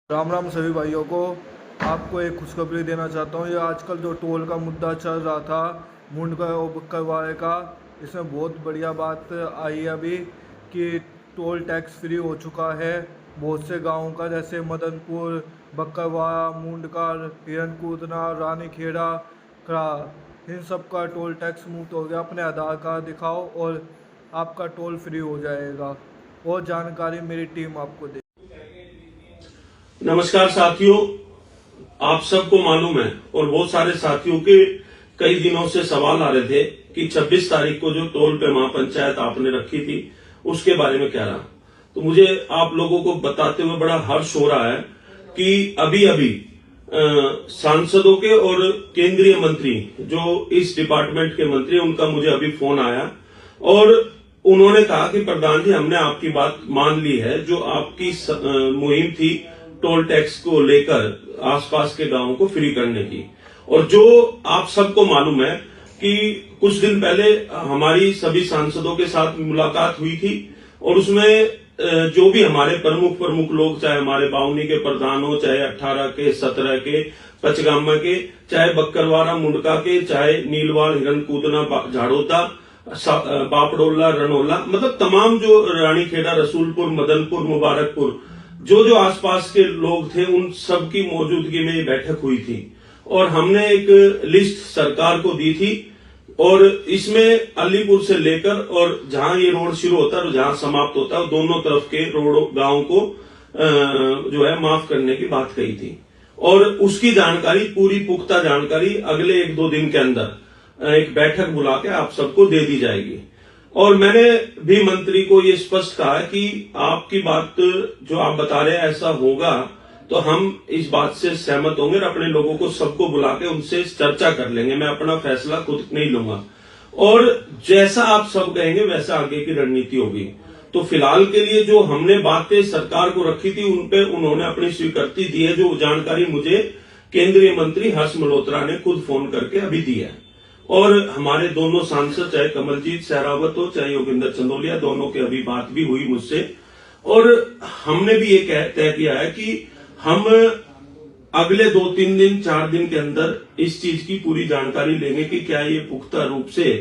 राम राम सभी भाइयों को। आपको एक खुशखबरी देना चाहता हूँ। ये आजकल जो टोल का मुद्दा चल रहा था मुंड का और बक्करवाल का, इसमें बहुत बढ़िया बात आई है अभी कि टोल टैक्स फ्री हो चुका है बहुत से गाँव का, जैसे मदनपुर, बक्करवाल, मुंडकर, हिरनकूदना, रानीखेड़ा का, इन सब का टोल टैक्स मुक्त हो गया। अपने आधार कार्ड दिखाओ और आपका टोल फ्री हो जाएगा। और जानकारी मेरी टीम आपको दे। नमस्कार साथियों, आप सबको मालूम है और बहुत सारे साथियों के कई दिनों से सवाल आ रहे थे कि 26 तारीख को जो टोल पे महापंचायत आपने रखी थी उसके बारे में क्या रहा। तो मुझे आप लोगों को बताते हुए बड़ा हर्ष हो रहा है कि अभी अभी सांसदों के और केंद्रीय मंत्री जो इस डिपार्टमेंट के मंत्री, उनका मुझे अभी फोन आया और उन्होंने कहा कि प्रधान जी, हमने आपकी बात मान ली है। जो आपकी मुहिम थी टोल टैक्स को लेकर आसपास के गांवों को फ्री करने की, और जो आप सबको मालूम है कि कुछ दिन पहले हमारी सभी सांसदों के साथ मुलाकात हुई थी और उसमें जो भी हमारे प्रमुख लोग, चाहे हमारे बावनी के प्रधान हो, चाहे 18 के, 17 के, पचगामा के, चाहे बक्करवारा मुंडका के, चाहे नीलवाड़, हिरनकूदना, झाड़ोदा, बापड़ोला, रनोला, मतलब तमाम जो रानीखेड़ा, रसूलपुर, मदनपुर, मुबारकपुर, जो आसपास के लोग थे, उन सबकी मौजूदगी में ये बैठक हुई थी और हमने एक लिस्ट सरकार को दी थी। और इसमें अलीपुर से लेकर और जहां ये रोड शुरू होता है और जहां समाप्त होता है, दोनों तरफ के रोड गांव को जो है माफ करने की बात कही थी। और उसकी जानकारी, पूरी पुख्ता जानकारी अगले 1-2 दिन के अंदर एक बैठक बुला के आप सबको दे दी जाएगी। और मैंने भी मंत्री को ये स्पष्ट कहा कि आपकी बात जो आप बता रहे हैं ऐसा होगा तो हम इस बात से सहमत होंगे और अपने लोगों को सबको बुला के उनसे चर्चा कर लेंगे। मैं अपना फैसला खुद नहीं लूंगा और जैसा आप सब कहेंगे वैसा आगे की रणनीति होगी। तो फिलहाल के लिए जो हमने बातें सरकार को रखी थी उन पे उन्होंने अपनी स्वीकृति दी है, जो जानकारी मुझे केंद्रीय मंत्री हर्ष मल्होत्रा ने खुद फोन करके अभी दी है। और हमारे दोनों सांसद, चाहे कमलजीत सहरावत हो, चाहे योगेंद्र चंदोलिया, दोनों की अभी बात भी हुई मुझसे और हमने भी ये तय किया है कि हम अगले 2-3 दिन, 4 दिन के अंदर इस चीज की पूरी जानकारी लेंगे कि क्या ये पुख्ता रूप से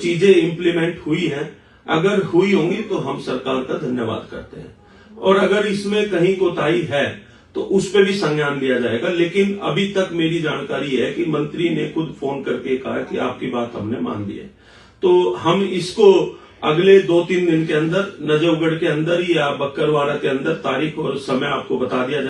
चीजें इंप्लीमेंट हुई हैं। अगर हुई होंगी तो हम सरकार का धन्यवाद करते हैं और अगर इसमें कहीं कोताही है तो उस पर भी संज्ञान लिया जाएगा। लेकिन अभी तक मेरी जानकारी है कि मंत्री ने खुद फोन करके कहा कि आपकी बात हमने मान ली है। तो हम इसको अगले 2-3 दिन के अंदर नजफगढ़ के अंदर या बक्करवाड़ा के अंदर तारीख और समय आपको बता दिया जाए।